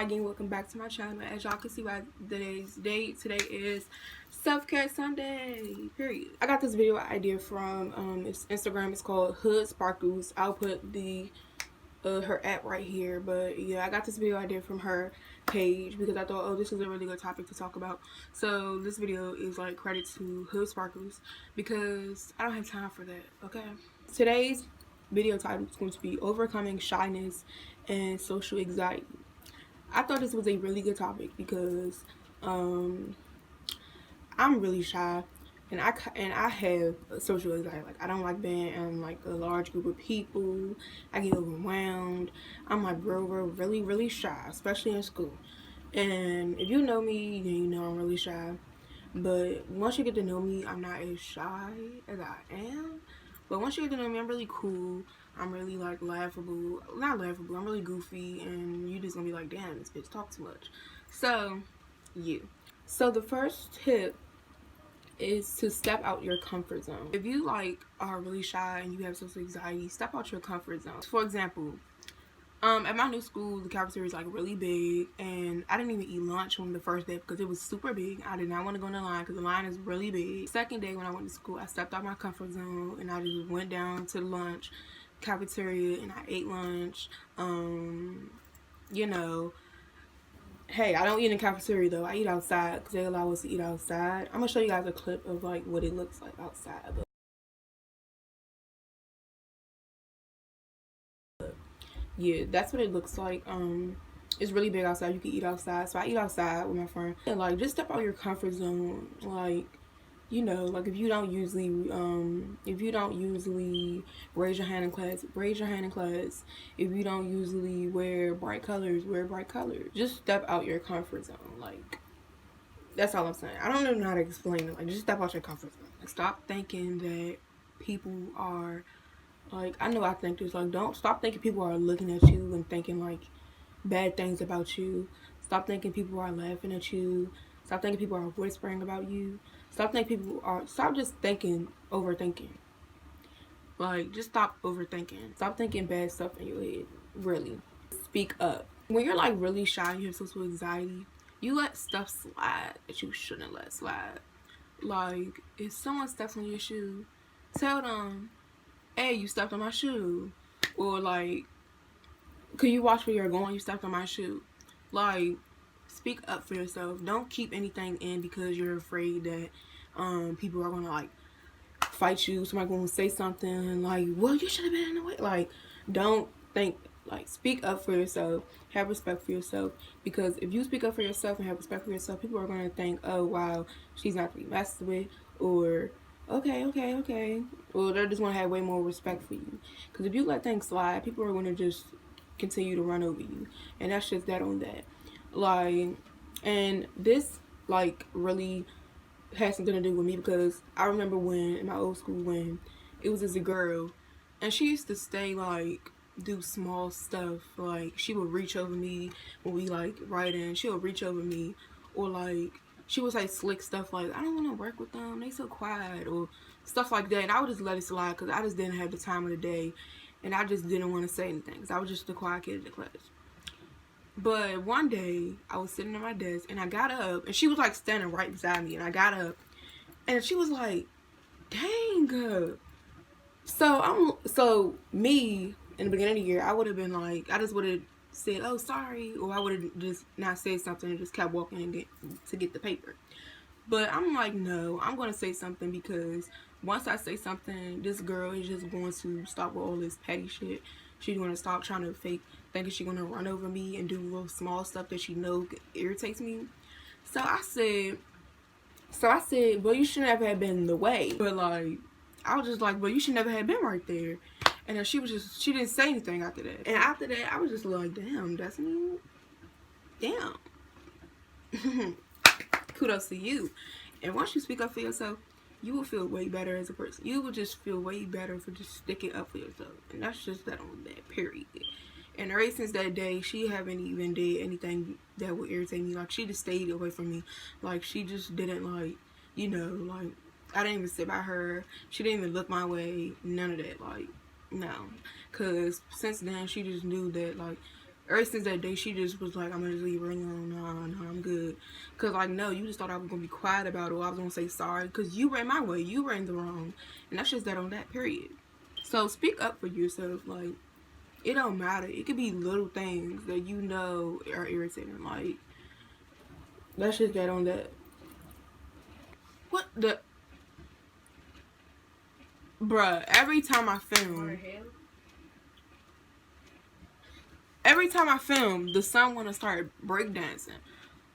again, welcome back to my channel. As y'all can see by today's date, today is self-care Sunday, period. I got this video idea from it's Instagram. It's called 𝔞𝔢𝔰𝔫𝔶. I'll put the her app right here, but yeah, I got this video idea from her page because I thought, oh, this is a really good topic to talk about. So this video is like credit to 𝔞𝔢𝔰𝔫𝔶 because I don't have time for that. Okay, today's video title is going to be overcoming shyness and social anxiety. I thought this was a really good topic because I'm really shy, and I have social anxiety. Like, I don't like being in like a large group of people. I get overwhelmed. I'm like really shy, especially in school. And if you know me, then you know I'm really shy. But once you get to know me, I'm not as shy as I am. But once you get to know me, I'm really cool. I'm really like laughable. Not laughable, I'm really goofy, and you just gonna be like, damn, this bitch talk too much. So, So the first tip is to step out your comfort zone. If you like are really shy and you have social anxiety, step out your comfort zone. For example, at my new school, the cafeteria is like really big, and I didn't even eat lunch on the first day because it was super big. I did not want to go in the line because the line is really big. Second day when I went to school, I stepped out my comfort zone and I just went down to the lunch cafeteria and I ate lunch. You know, hey, I don't eat in the cafeteria though. I eat outside because they allow us to eat outside. I'm gonna show you guys a clip of like what it looks like outside. Yeah, that's what it looks like. It's really big outside. You can eat outside. So I eat outside with my friend. And like, just step out your comfort zone. Like, you know, like if you don't usually raise your hand in class, raise your hand in class. If you don't usually wear bright colors, wear bright colors. Just step out your comfort zone. Like, that's all I'm saying. I don't know how to explain it. Like, just step out your comfort zone. Like, stop thinking that people are like, I know I think this, like, don't stop thinking people are looking at you and thinking like bad things about you. Stop thinking people are laughing at you. Stop thinking people are whispering about you. Stop just overthinking. Like, just stop overthinking. Stop thinking bad stuff in your head. Really. Speak up. When you're like really shy and you have social anxiety, you let stuff slide that you shouldn't let slide. Like, if someone steps on your shoe, tell them, hey, you stepped on my shoe. Or like, could you watch where you're going? You stepped on my shoe. Like, speak up for yourself. Don't keep anything in because you're afraid that people are gonna like fight you. Somebody gonna say something like, well, you should have been in the way. Like, don't think, like, speak up for yourself. Have respect for yourself. Because if you speak up for yourself and have respect for yourself, people are gonna think, oh wow, she's not to be messed with, or okay. Or they're just gonna have way more respect for you. Because if you let things slide, people are gonna just continue to run over you, and that's just that on that. Like, and this like really has something to do with me because I remember when in my old school when it was this girl, and she used to stay like do small stuff. Like, she would reach over me when we like writing. She would reach over me, or like she would say slick stuff like, I don't want to work with them, they so quiet, or stuff like that. And I would just let it slide because I just didn't have the time of the day, and I just didn't want to say anything because I was just the quiet kid in the class. But one day I was sitting at my desk and I got up, and she was like standing right beside me, and I got up and she was like, dang. So me in the beginning of the year, I would have been like, I just would have said, oh, sorry, or I would have just not said something and just kept walking to get the paper. But I'm like, no, I'm going to say something, because once I say something, this girl is just going to stop with all this petty shit. She's going to stop trying to fake thinking she's going to run over me and do little small stuff that she knows irritates me. So I said, well, you should never have been in the way. But like, I was just like, well, you should never have been right there. And then she didn't say anything after that. And after that, I was just like, damn, Destiny, damn. Kudos to you. And once you speak up for yourself, you will feel way better as a person. You will just feel way better for just sticking up for yourself. And that's just that on that, period. And ever since that day, she haven't even did anything that would irritate me. Like, she just stayed away from me. Like, she just didn't, like, you know, like, I didn't even sit by her. She didn't even look my way. None of that. Like, no. Because since then, she just knew that, like, ever since that day, she just was like, I'm gonna just leave her alone. No, I'm good. Cause like, no, you just thought I was gonna be quiet about it, or I was gonna say sorry, cause you ran my way, you ran the wrong, and that's just that on that, period. So speak up for yourself. Like, it don't matter. It could be little things that you know are irritating. Like, that's just that on that. What the? Bruh, every time I film, the son want to start breakdancing.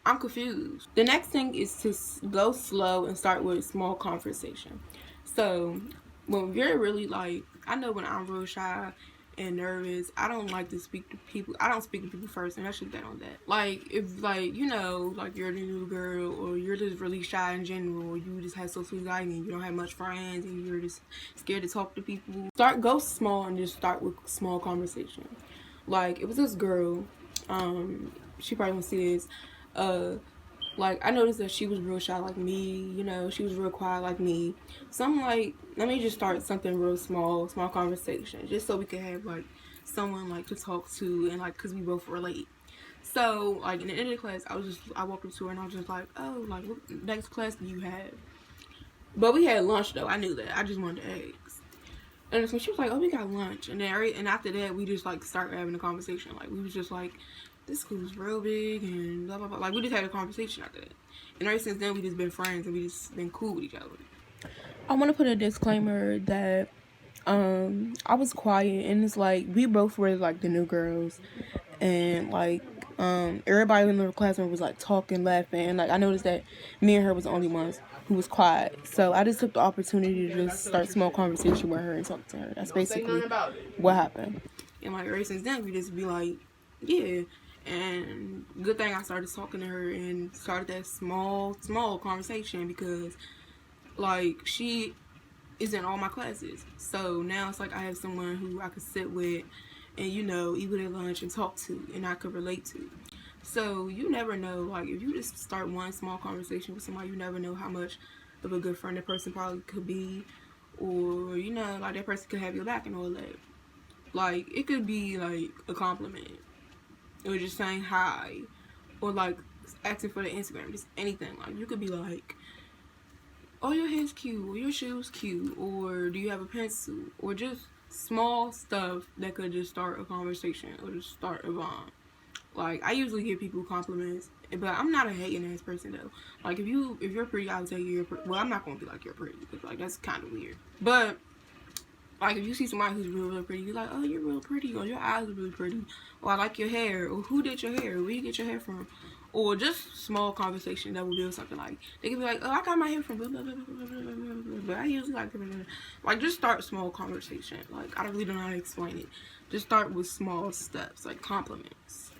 I'm confused. The next thing is to go slow and start with small conversation. So when you're really like, I know when I'm real shy and nervous, I don't like to speak to people. I don't speak to people first, and that's just that on that. Like, if, like, you know, like, you're the new girl, or you're just really shy in general, or you just have social anxiety and you don't have much friends and you're just scared to talk to people, go small and just start with small conversation. Like, it was this girl, she probably won't see this, like, I noticed that she was real shy like me, you know, she was real quiet like me. So I'm like, let me just start something real small conversation, just so we could have, like, someone, like, to talk to, and, like, because we both relate. So, like, in the end of the class, I walked up to her, and I was just like, oh, like, what next class do you have? But we had lunch, though. I knew that. I just wanted to ask. And so she was like, oh, we got lunch. And then, and after that, we just, like, started having a conversation. Like, we was just like, this school's real big and blah, blah, blah. Like, we just had a conversation after that. And ever since then, we just been friends and we just been cool with each other. I want to put a disclaimer that I was quiet, and it's like, we both were, like, the new girls. And, like, everybody in the classroom was, like, talking, laughing. And, like, I noticed that me and her was the only ones who was quiet. So I just took the opportunity to just start small conversation with her and talk to her. That's basically what happened. And, like, ever since then, we just be like, yeah. And good thing I started talking to her and started that small conversation, because, like, she is in all my classes. So now it's like I have someone who I could sit with and, you know, eat with at lunch and talk to, and I could relate to. So you never know, like, if you just start one small conversation with somebody, you never know how much of a good friend that person probably could be, or, you know, like, that person could have your back and all that. Like, it could be, like, a compliment, or just saying hi, or, like, asking for the Instagram, just anything. Like, you could be like, oh, your hair's cute, or your shoes cute, or do you have a pencil, or just small stuff that could just start a conversation or just start a bond. Like, I usually give people compliments, but I'm not a hating ass person though. Like, if you're pretty, I would say you're pretty. Well, I'm not gonna be like you're pretty, because, like, that's kind of weird. But, like, if you see somebody who's real pretty, you're like, oh, you're real pretty, or your eyes are really pretty, or I like your hair, or who did your hair, where you get your hair from, or just small conversation that will build something. Like, they can be like, oh, I got my hair from blah, blah, blah, blah, blah, blah, blah, blah. I usually like blah, blah, blah. Like, just start small conversation. Like, I really don't know how to explain it. Just start with small steps, like compliments.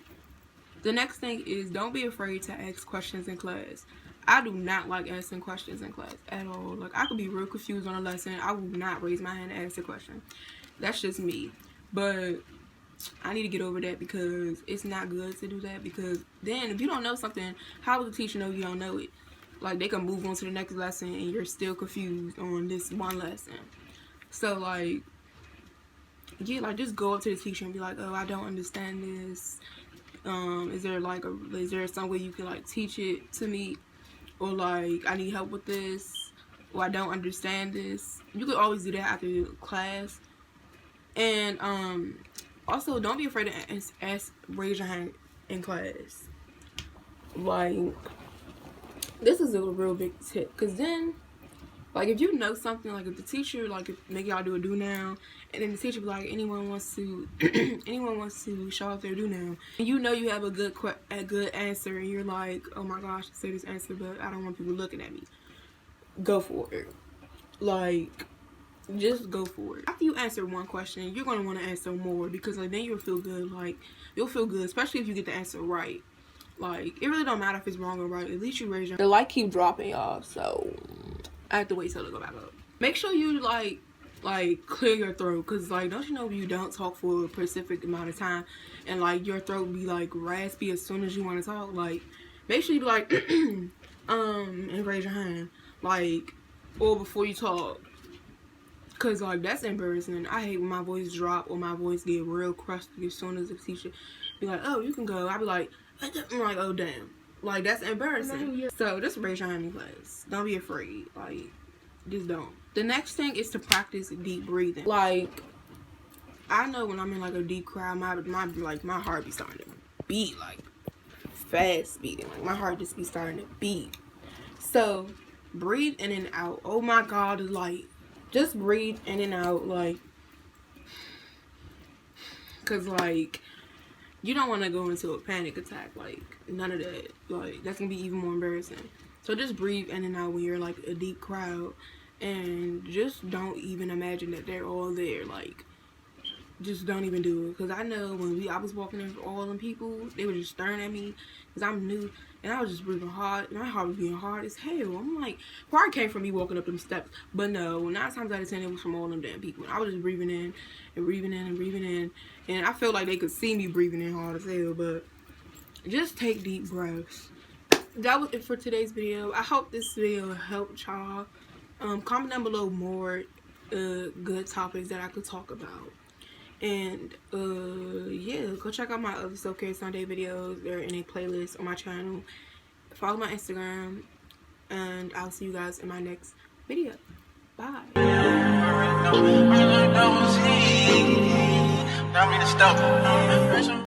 The next thing is, don't be afraid to ask questions in class. I do not like asking questions in class at all. Like, I could be real confused on a lesson. I will not raise my hand to ask a question. That's just me. But I need to get over that, because it's not good to do that, because then if you don't know something, how will the teacher know you don't know it? Like, they can move on to the next lesson and you're still confused on this one lesson. So, like, yeah, like, just go up to the teacher and be like, oh, I don't understand this. Is there some way you can, like, teach it to me? Or, like, I need help with this, or I don't understand this. You could always do that after class. And also, don't be afraid to raise your hand in class. Like, this is a real big tip, because then, like, if you know something, like, if the teacher, like, make y'all do a do now, and then the teacher be like, anyone wants to show off their do now, and you know you have a good answer, and you're like, oh my gosh, I say this answer, but I don't want people looking at me. Go for it. Like, just go for it. After you answer one question, you're going to want to answer more, because, like, then you'll feel good. Like, you'll feel good, especially if you get the answer right. Like, it really don't matter if it's wrong or right. At least you raise your... The light keep dropping, y'all, so I have to wait till it go back up. Make sure you, like clear your throat, because, like, don't you know, if you don't talk for a specific amount of time, and, like, your throat be, like, raspy as soon as you want to talk, like, make sure you be like, and raise your hand, like, or before you talk. Cause, like, that's embarrassing. I hate when my voice drop or my voice get real crusty as soon as the teacher be like, oh, you can go. I'll be like, I'm like, oh, damn. Like, that's embarrassing. So just raise your hand in class. Don't be afraid. Like, just don't. The next thing is to practice deep breathing. Like, I know when I'm in like a deep crowd, my heart be starting to beat, like fast beating. Like my heart just be starting to beat. So breathe in and out. Oh my God, like just breathe in and out, like, cause like you don't want to go into a panic attack. Like none of that. Like that's gonna be even more embarrassing. So just breathe in and out when you're like a deep crowd, and just don't even imagine that they're all there. Like, just don't even do it. Because I know when I was walking in for all them people, they were just staring at me because I'm new, and I was just breathing hard. My heart was being hard as hell. I'm like, probably came from me walking up them steps, but no, 9 times out of 10 it was from all them damn people. I was just breathing in and breathing in and breathing in, and I felt like they could see me breathing in hard as hell. But just take deep breaths. That was it for today's video. I hope this video helped y'all. Comment down below more good topics that I could talk about. And yeah, go check out my other self-care Sunday videos. They're in a playlist on my channel. Follow my Instagram, and I'll see you guys in my next video. Bye.